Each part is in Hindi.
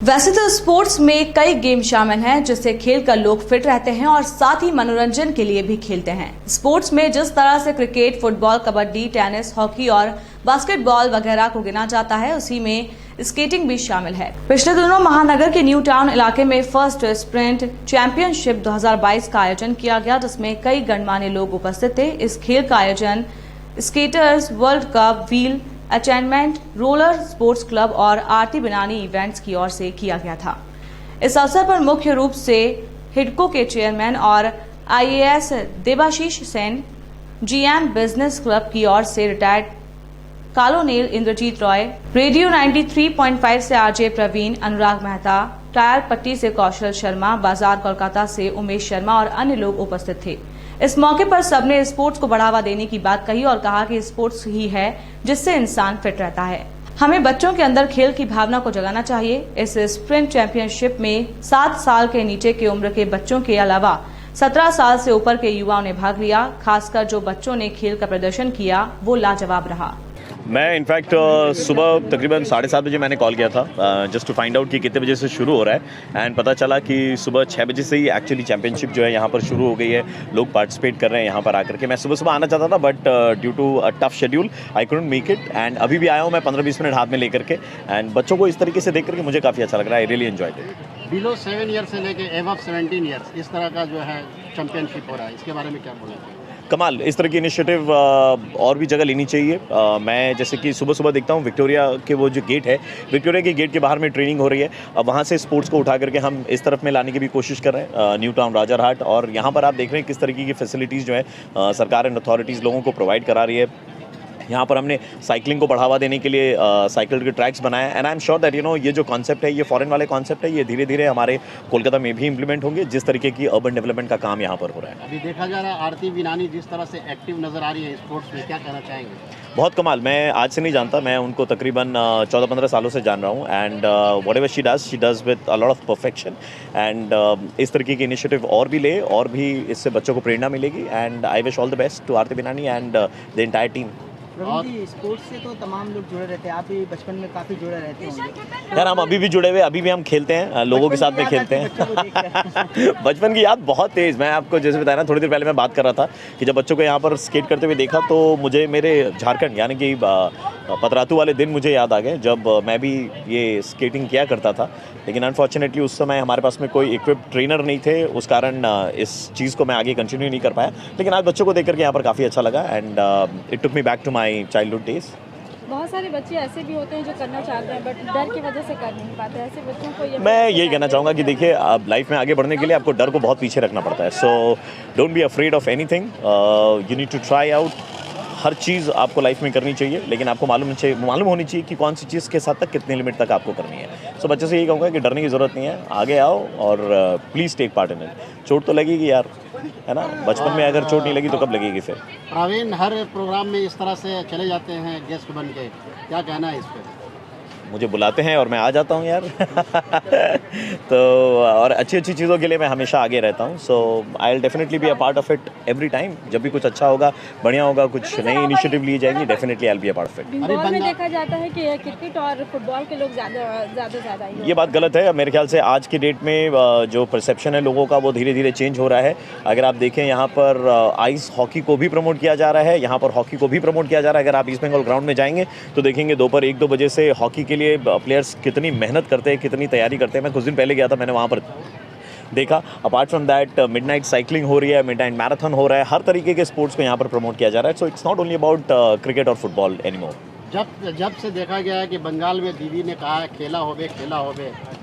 वैसे तो स्पोर्ट्स में कई गेम शामिल हैं जिससे खेलकर लोग फिट रहते हैं और साथ ही मनोरंजन के लिए भी खेलते हैं। स्पोर्ट्स में जिस तरह से cricket, football, kabaddi, tennis, hockey और बास्केटबॉल वगैरह को गिना जाता है, उसी में स्केटिंग भी शामिल है। पिछले दिनों महानगर के न्यू टाउन इलाके में फर्स्ट स्प्रिंट चैंपियनशिप 2022 का आयोजन किया गया, जिसमें कई गणमान्य लोग उपस्थित थे। इस खेल का आयोजन skaters world cup, wheel attainment, roller sports club और आरती बिनानी इवेंट्स की ओर से किया गया था। इस अवसर पर मुख्य रूप से हिडको के चेयरमैन और IAS Debashish Sen, GM business club की ओर से retired colonel Indrajit Roy, radio 93.5 से आरजे प्रवीण, अनुराग मेहता, टायर पट्टी से कौशल शर्मा, बाजार कोलकाता से उमेश शर्मा और अन्य लोग उपस्थित थे। इस मौके पर सबने स्पोर्ट्स को बढ़ावा देने की बात कही और कहा कि स्पोर्ट्स ही है जिससे इंसान फिट रहता है। हमें बच्चों के अंदर खेल की भावना को जगाना चाहिए। इस स्प्रिंट चैंपियनशिप में 7 साल के नीचे की उम्र के बच्चों के अलावा 17 साल से ऊपर के युवाओं ने भाग लिया। खासकर जो बच्चों ने खेल का प्रदर्शन किया वो लाजवाब रहा। मैं इनफैक्ट सुबह तकरीबन 7:30 बजे मैंने कॉल किया था जस्ट टू फाइंड आउट कि कितने बजे से शुरू हो रहा है, एंड पता चला कि सुबह 6 बजे से ही एक्चुअली चैंपियनशिप जो है यहाँ पर शुरू हो गई है। लोग पार्टिसिपेट कर रहे हैं यहाँ पर आकर के। मैं सुबह आना चाहता था but due to a tough schedule I couldn't make it, and अभी भी आया हूँ मैं 15-20 मिनट हाथ में लेकर के, एंड बच्चों को इस तरीके से देख करके मुझे काफ़ी अच्छा लग रहा है। I really enjoyed it. Below 7 year से लेके एबव 17 ईयर्स इस तरह का जो है चैंपियनशिप हो रहा है, इसके बारे में क्या बोलना चाहिए? कमाल, इस तरह की इनिशिएटिव और भी जगह लेनी चाहिए। मैं जैसे कि सुबह देखता हूँ विक्टोरिया के वो जो गेट है, विक्टोरिया के गेट के बाहर में ट्रेनिंग हो रही है। अब वहाँ से स्पोर्ट्स को उठा करके हम इस तरफ में लाने की भी कोशिश कर रहे हैं, न्यू टाउन, राजारहाट, और यहाँ पर आप देख रहे हैं किस तरीके की फैसिलिटीज़ जो है सरकार एंड अथॉरिटीज़ लोगों को प्रोवाइड करा रही है। यहाँ पर हमने साइकिलिंग को बढ़ावा देने के लिए साइकिल के ट्रैक्स बनाए, and I am sure that ये जो कॉन्सेप्ट है, ये फॉरेन वाले कॉन्सेप्ट है, ये धीरे धीरे हमारे कोलकाता में भी इंप्लीमेंट होंगे, जिस तरीके की अर्बन डेवलपमेंट का काम यहाँ पर हो रहा है। अभी देखा जा रहा है आरती बिनानी जिस तरह से एक्टिव नजर आ रही है स्पोर्ट्स में, क्या कहना चाहेंगे? बहुत कमाल। मैं आज से नहीं जानता, मैं उनको तकरीबन 14-15 सालों से जान रहा हूँ, and what ever she does with a lot of perfection, and इस तरीके की इनिशिएटिव और भी ले, और भी इससे बच्चों को प्रेरणा मिलेगी, and I wish all the best to Aarti Binani and the entire team. Praveen ji, sports से तो तमाम लोग जुड़े रहते हैं, आप भी बचपन में काफ़ी जुड़े रहते होंगे। यार हम अभी भी जुड़े हुए, अभी भी हम खेलते हैं, लोगों के साथ में खेलते हैं। बचपन की याद बहुत तेज़। मैं आपको जैसे बताया ना, थोड़ी देर पहले मैं बात कर रहा था कि जब बच्चों को यहाँ पर स्केट करते हुए देखा तो मुझे मेरे झारखंड यानी कि पतरातू वाले दिन मुझे याद आ गए, जब मैं भी ये स्केटिंग किया करता था। लेकिन अनफॉर्चुनेटली उस समय हमारे पास में कोई इक्विप ट्रेनर नहीं थे, उस कारण इस चीज़ को मैं आगे कंटिन्यू नहीं कर पाया। लेकिन आज बच्चों को देख करके यहाँ पर काफ़ी अच्छा लगा, and it took me back to my childhood days. बहुत सारे बच्चे ऐसे भी होते हैं जो करना चाहते हैं बट डर की वजह से कर नहीं पाते। ऐसे बच्चों को मैं यही कहना चाहूँगा कि देखिए, अब लाइफ में आगे बढ़ने के लिए आपको डर को बहुत पीछे रखना पड़ता है। So don't be afraid of anything, you need to try out. हर चीज़ आपको लाइफ में करनी चाहिए, लेकिन आपको मालूम होनी चाहिए कि कौन सी चीज़ किस हद तक, कितने लिमिट तक आपको करनी है। सो बच्चे से यही कहूँगा कि डरने की ज़रूरत नहीं है, आगे आओ और please take part in it. चोट तो लगेगी यार, है ना, बचपन में अगर चोट नहीं लगी तो कब लगेगी फिर? प्रवीण हर प्रोग्राम में इस तरह से चले जाते हैं गेस्ट बन के, क्या कहना है इस पर? मुझे बुलाते हैं और मैं आ जाता हूँ यार। तो और अच्छी चीज़ों के लिए मैं हमेशा आगे रहता हूँ। So I will definitely be a part of it every time. जब भी कुछ अच्छा होगा, बढ़िया होगा, कुछ नई इनिशिएटिव ली जाएगी, definitely I will be a part of it. Bengal में देखा जाता है कि क्रिकेट और फुटबॉल के लोग ज़्यादा ये बात गलत है। मेरे ख्याल से आज की डेट में जो परसेप्शन है लोगों का, वो धीरे धीरे चेंज हो रहा है। अगर आप देखें, यहाँ पर आइस हॉकी को भी प्रमोट किया जा रहा है, यहाँ पर हॉकी को भी प्रमोट किया जा रहा है। अगर आप ईस्ट बंगाल ग्राउंड में जाएंगे तो देखेंगे दोपहर 1-2 बजे से हॉकी के लिए प्लेयर्स कितनी मेहनत करते हैं, कितनी तैयारी करते हैं। मैं कुछ दिन पहले गया था, मैंने वहाँ पर देखा। Apart from that midnight cycling हो रही है, मिडनाइट मैराथन हो रहा है, हर तरीके के स्पोर्ट्स को यहाँ पर प्रमोट किया जा रहा है। So it's not only about cricket और फुटबॉल एनीमोर। जब से देखा गया है कि बंगाल में दीदी ने कहा है खेला होवे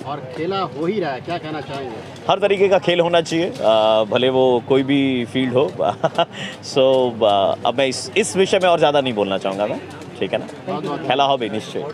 और खेला हो ही रहा है, क्या कहना चाहेंगे? हर तरीके का खेल होना चाहिए, भले वो कोई भी फील्ड हो। सो अब मैं इस विषय में और ज़्यादा नहीं बोलना चाहूँगा मैं, ठीक है ना? खेला हो भी निश्चय।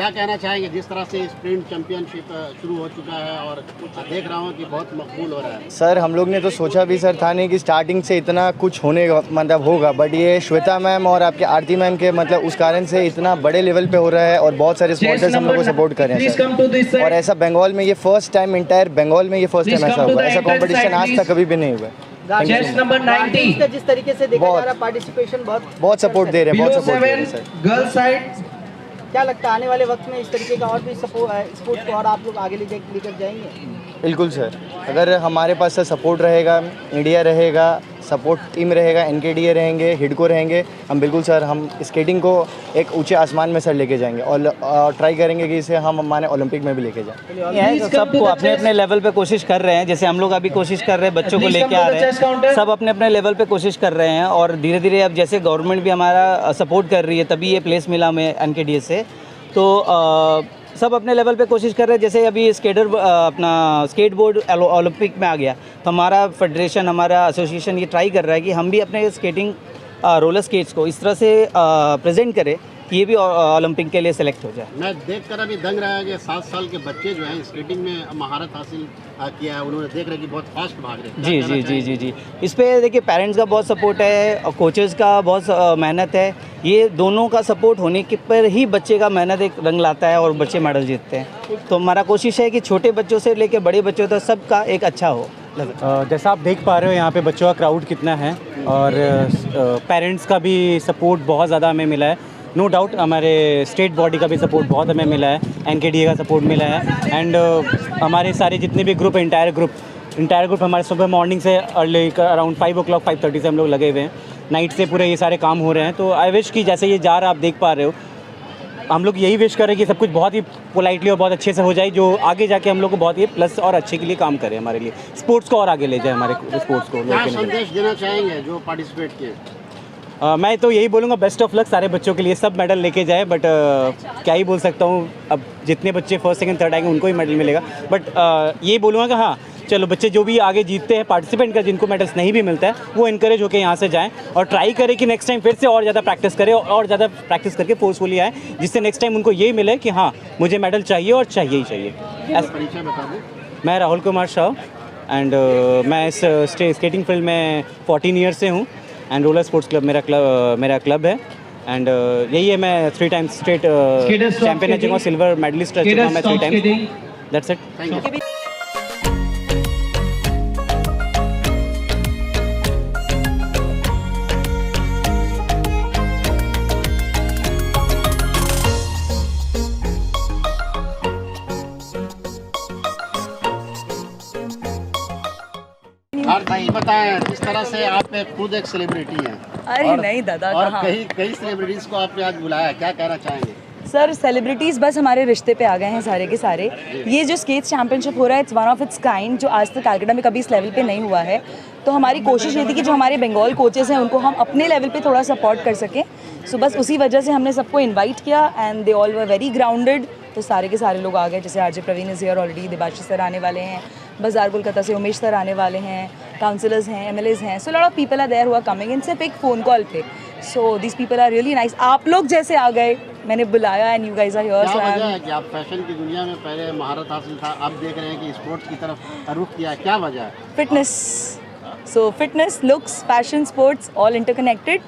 क्या कहना चाहेंगे जिस तरह से स्प्रिंट चैंपियनशिप शुरू हो चुका है और देख रहा हूँ कि बहुत मकबूल हो रहा है। सर हम लोग ने तो सोचा भी सर था नहीं कि स्टार्टिंग से इतना कुछ होने मतलब होगा, बट ये श्वेता मैम और आपके आरती मैम के मतलब उस कारण से इतना बड़े लेवल पे हो रहा है और बहुत सारे स्पॉन्सर्स हम लोग को सपोर्ट कर रहे हैं सर। और ऐसा बंगाल में ये फर्स्ट टाइम, इंटायर बंगाल में ये फर्स्ट टाइम ऐसा हुआ। ऐसा कॉम्पिटिशन आज तक कभी भी नहीं हुआ। चेस्ट नंबर 90 जिस तरीके से देखा जा रहा है, पार्टिसिपेशन बहुत सपोर्ट दे रहे हैं, बहुत सपोर्ट दे रहे हैं सर। गर्ल्स साइड क्या लगता है आने वाले वक्त में इस तरीके का और भी स्पोर्ट्स को और आप लोग आगे लेकर जाएंगे? बिल्कुल सर, अगर हमारे पास सर सपोर्ट रहेगा, मीडिया रहेगा, सपोर्ट टीम रहेगा, एनकेडीए रहेंगे, हिडको रहेंगे, हम बिल्कुल सर हम स्केटिंग को एक ऊंचे आसमान में सर लेके जाएंगे और ट्राई करेंगे कि इसे हम हमारे ओलंपिक में भी लेके जाएं। ये है तो सबको अपने अपने लेवल पे कोशिश कर रहे हैं, जैसे हम लोग अभी कोशिश कर रहे हैं, बच्चों को लेके आ रहे हैं, सब अपने अपने लेवल पे कोशिश कर रहे हैं और धीरे धीरे अब जैसे गवर्नमेंट भी हमारा सपोर्ट कर रही है तभी ये प्लेस मिला हमें एनकेडीए से, तो सब अपने लेवल पे कोशिश कर रहे हैं। जैसे अभी अपना स्केट बोर्ड ओलंपिक में आ गया तो हमारा फेडरेशन, हमारा एसोसिएशन ये ट्राई कर रहा है कि हम भी अपने स्केटिंग रोलर स्केट्स को इस तरह से प्रेजेंट करें कि ये भी ओलंपिक के लिए सेलेक्ट हो जाए। मैं देख कर अभी दंग रहा है कि 7 साल के बच्चे जो हैं स्केटिंग में महारत हासिल किया है, उन्होंने देख रहे कि बहुत फास्ट भाग रहे हैं। जी जी जी जी जी इस पे देखिए पेरेंट्स का बहुत सपोर्ट है और कोचेज़ का बहुत मेहनत है। ये दोनों का सपोर्ट होने के पर ही बच्चे का मेहनत एक रंग लाता है और बच्चे मेडल जीतते हैं। तो हमारा कोशिश है कि छोटे बच्चों से लेकर बड़े बच्चों तक सबका एक अच्छा हो। जैसा आप देख पा रहे हो यहाँ पे बच्चों का क्राउड कितना है और पेरेंट्स का भी सपोर्ट बहुत ज़्यादा हमें मिला है। नो डाउट हमारे स्टेट बॉडी का भी सपोर्ट बहुत हमें मिला है, एनकेडीए का सपोर्ट मिला है एंड हमारे सारे जितने भी ग्रुप इंटायर ग्रुप हमारे सुबह मॉर्निंग से अर्ली अराउंड 5 o'clock 5:30 से हम लोग लगे हुए हैं, नाइट से पूरे ये सारे काम हो रहे हैं। तो आई विश कि जैसे ये जा रहा आप देख पा रहे हो, हम लोग यही विश करें कि सब कुछ बहुत ही पोलाइटली और बहुत अच्छे से हो जाए, जो आगे जाके हम लोग को बहुत ही प्लस और अच्छे के लिए काम करे, हमारे लिए स्पोर्ट्स को और आगे ले जाए, हमारे स्पोर्ट्स को। क्या संदेश देना चाहेंगे जो पार्टिसिपेट किए? मैं तो यही बोलूँगा बेस्ट ऑफ लक सारे बच्चों के लिए, सब मेडल लेके जाए। बट क्या ही बोल सकता हूँ, अब जितने बच्चे फर्स्ट सेकंड थर्ड आएंगे उनको ही मेडल मिलेगा। बट यही बोलूँगा कि हाँ चलो बच्चे जो भी आगे जीतते हैं पार्टिसिपेंट का, जिनको मेडल्स नहीं भी मिलता है वो इनकरेज होकर यहाँ से जाएं और ट्राई करें कि नेक्स्ट टाइम फिर से और ज़्यादा प्रैक्टिस करें और ज़्यादा प्रैक्टिस करके फोर्सफुली आए, जिससे नेक्स्ट टाइम उनको ये मिले कि हाँ मुझे मेडल चाहिए और चाहिए ही चाहिए। परिचय बता दें। मैं राहुल कुमार शाह एंड मैं इस स्केटिंग फील्ड में 14 ईयर्स से हूँ एंड रोलर स्पोर्ट्स क्लब मेरा क्लब है एंड यही है। मैं 3 times स्टेट चैंपियन रह चुका हूँ, सिल्वर मेडलिस्ट रह चुका हूँ मैं 3 times। That's it. Thank you. Aarti बताएं, जिस तरह से आप खुद एक सेलिब्रिटी हैं। अरे नहीं दादा, और कहाँ? कई सेलिब्रिटीज को आपने आज बुलाया, क्या कहना चाहेंगे? सर सेलिब्रिटीज़ बस हमारे रिश्ते पे आ गए हैं सारे के सारे। ये जो स्केट्स चैंपियनशिप हो रहा है, it's one of its kind, जो आज तक कैलकाटा में कभी इस लेवल पे नहीं हुआ है। तो हमारी कोशिश ये थी कि जो हमारे बंगाल कोचेस हैं उनको हम अपने लेवल पे थोड़ा सपोर्ट कर सकें। सो बस उसी वजह से हमने सबको इन्वाइट किया and they all were very grounded. तो सारे के सारे लोग आ गए, जैसे RJ Praveen is here already, Debashi sir आने वाले हैं, बाजार कोलकाता से उमेश सर आने वाले हैं, काउंसलर्स हैं, एमएलएज हैं। So lot of people are there who are coming in सिर्फ एक फ़ोन कॉल पे। So this people are really nice. आप लोग जैसे आ गए, मैंने बुलाया and you guys are here. क्या वजह है कि आप फैशन की दुनिया में पहले महारत हासिल था, अब देख रहे हैं कि स्पोर्ट्स की तरफ रुख किया, क्या वजह है? Fitness. So fitness, looks, fashion, sports all interconnected.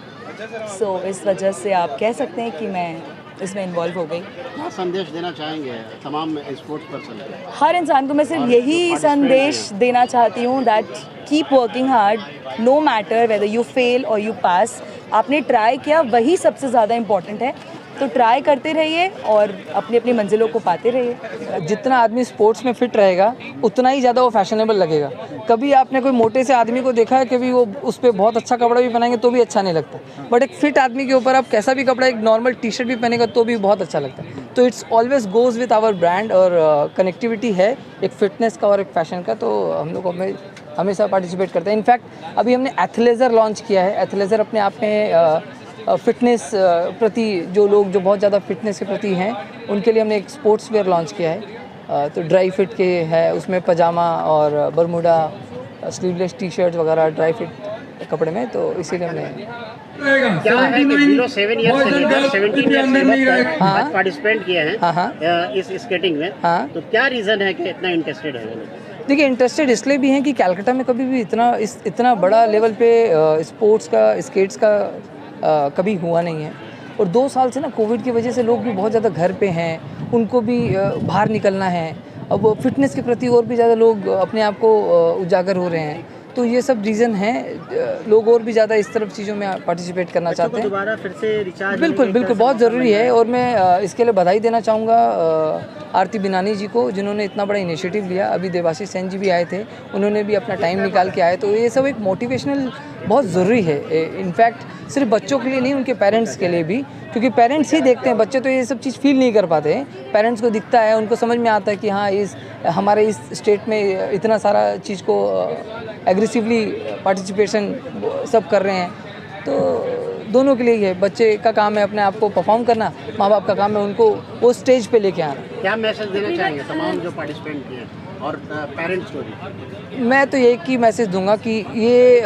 So इस वजह से आप कह सकते हैं कि मैं इसमें इन्वॉल्व हो गई। क्या संदेश देना चाहेंगे तमाम स्पोर्ट्स पर्सन? हर इंसान को मैं सिर्फ यही संदेश देना चाहती हूँ that keep working hard, no matter whether you fail or you pass. आपने ट्राई किया, वही सबसे ज़्यादा इम्पॉर्टेंट है। तो ट्राई करते रहिए और अपनी अपनी मंजिलों को पाते रहिए। जितना आदमी स्पोर्ट्स में फिट रहेगा उतना ही ज़्यादा वो फैशनेबल लगेगा। कभी आपने कोई मोटे से आदमी को देखा है कि वो उस पर बहुत अच्छा कपड़ा भी पहनेंगे तो भी अच्छा नहीं लगता, बट एक फिट आदमी के ऊपर आप कैसा भी कपड़ा, एक नॉर्मल टी शर्ट भी पहनेगा तो भी बहुत अच्छा लगता है। तो it's always goes with our brand और कनेक्टिविटी है एक फिटनेस का और एक फैशन का। तो हम लोग हमेशा पार्टिसिपेट करते हैं। इनफैक्ट अभी हमने एथलेजर लॉन्च किया है। एथलेजर अपने आप में फिटनेस प्रति जो लोग जो बहुत ज़्यादा फिटनेस के प्रति हैं उनके लिए हमने एक स्पोर्ट्स वेयर लॉन्च किया है। तो ड्राई फिट के है, उसमें पजामा और बरमूडा, स्लीवलेस टी शर्ट वगैरह ड्राई फिट कपड़े में। तो इसीलिए हमने क्या है कि बिलो 7 ईयर्स से लेकर 17 ईयर्स तक आज पार्टिसिपेंट किए हैं इस स्केटिंग में, तो क्या रीज़न है कि इतना इंटरेस्टेड है? देखिए, इंटरेस्टेड इसलिए भी हैं कि कलकत्ता में कभी भी इतना बड़ा लेवल पे स्पोर्ट्स का, स्केट्स का कभी हुआ नहीं है। और 2 साल से ना कोविड की वजह से लोग भी बहुत ज़्यादा घर पे हैं, उनको भी बाहर निकलना है। अब फिटनेस के प्रति और भी ज़्यादा लोग अपने आप को उजागर हो रहे हैं, तो ये सब रीज़न हैं। लोग और भी ज़्यादा इस तरफ चीज़ों में पार्टिसिपेट करना चाहते हैं। दोबारा फिर से रिचार्ज बिल्कुल बहुत ज़रूरी है। और मैं इसके लिए बधाई देना चाहूँगा आरती बिनानी जी को, जिन्होंने इतना बड़ा इनिशिएटिव लिया। अभी देवाशीष सेन जी भी आए थे, उन्होंने भी अपना टाइम निकाल के आए। तो ये सब एक मोटिवेशनल बहुत ज़रूरी है। इनफैक्ट सिर्फ बच्चों के लिए नहीं, उनके पेरेंट्स के लिए भी, क्योंकि पेरेंट्स ही देखते हैं, बच्चे तो ये सब चीज़ फील नहीं कर पाते हैं। पेरेंट्स को दिखता है, उनको समझ में आता है कि हाँ, हमारे इस स्टेट में इतना सारा चीज़ को एग्रेसिवली पार्टिसिपेशन सब कर रहे हैं। तो दोनों के लिए ही है। बच्चे का काम है अपने आप को परफॉर्म करना, माँ बाप का काम है उनको वो स्टेज पे लेके आना। क्या मैसेज देना चाहेंगे तमाम जो पार्टिसिपेंट किए और पेरेंट्स को भी? मैं तो एक ही मैसेज दूंगा कि ये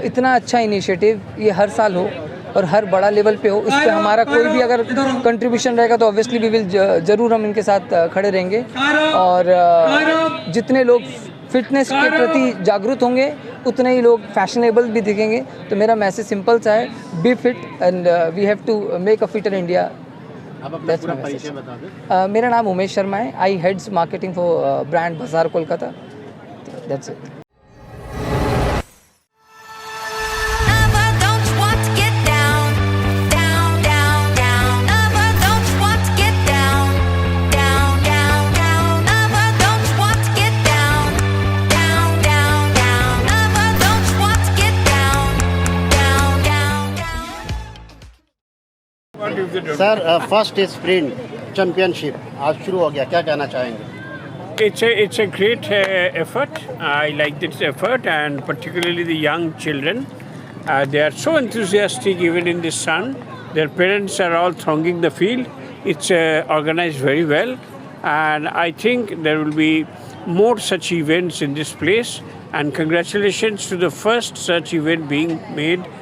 इतना अच्छा इनिशिएटिव ये हर साल हो और हर बड़ा लेवल पे हो। इस पर हमारा कोई भी अगर कंट्रीब्यूशन रहेगा तो ऑब्वियसली वी विल ज़रूर हम इनके साथ खड़े रहेंगे। और जितने लोग फिटनेस के प्रति जागरूक होंगे उतने ही लोग फैशनेबल भी दिखेंगे। तो मेरा मैसेज सिंपल सा है, be fit and we have to make a fitter India. आप अपना पूरा परिचय बता दें। मेरा नाम उमेश शर्मा है। आई हेड्स मार्केटिंग फॉर ब्रांड बाजार Kolkata. That's it. Sir, first sprint championship आज शुरू हो गया, क्या कहना चाहेंगे? It's a great effort. I like this effort, and particularly the young children. They are so enthusiastic even in the sun. Their parents are all thronging the field. It's organized very well, and I think there will be more such events in this place. And congratulations to the first such event being made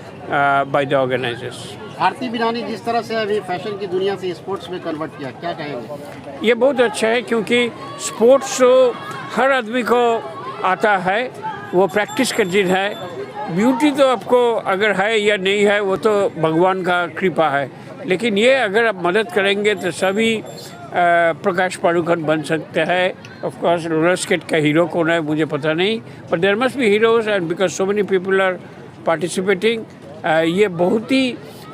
by the organizers. आरती बिनानी जिस तरह से अभी फैशन की दुनिया से स्पोर्ट्स में कन्वर्ट किया, क्या कहेंगे? ये बहुत अच्छा है, क्योंकि स्पोर्ट्स तो हर आदमी को आता है, वो प्रैक्टिस करनी है। ब्यूटी तो आपको अगर है या नहीं है वो तो भगवान का कृपा है, लेकिन ये अगर आप मदद करेंगे तो सभी प्रकाश पादुकोण बन सकते हैं। ऑफ कोर्स रोलर स्केट का हीरो कौन है मुझे पता नहीं, but there must be heroes, and because so many people are participating. ये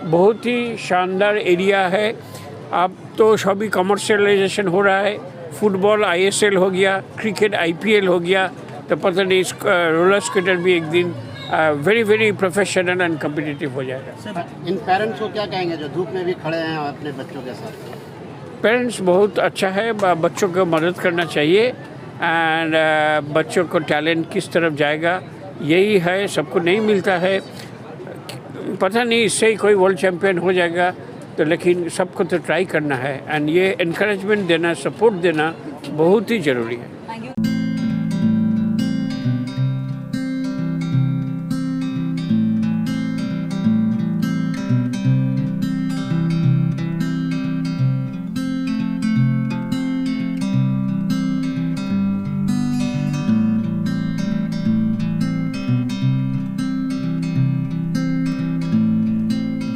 बहुत ही शानदार एरिया है। अब तो सभी कमर्शियलाइजेशन हो रहा है। फुटबॉल ISL हो गया, क्रिकेट IPL हो गया, तो पता नहीं रोलर स्केटर भी एक दिन very very professional and competitive हो जाएगा। इन पेरेंट्स को क्या कहेंगे जो धूप में भी खड़े हैं अपने बच्चों के साथ? पेरेंट्स बहुत अच्छा है, बच्चों को मदद करना चाहिए। एंड बच्चों को टैलेंट किस तरफ जाएगा यही है, सबको नहीं मिलता है। पता नहीं इससे ही कोई वर्ल्ड चैम्पियन हो जाएगा, तो लेकिन सबको तो ट्राई करना है। एंड ये इनकरेजमेंट देना, सपोर्ट देना बहुत ही ज़रूरी है।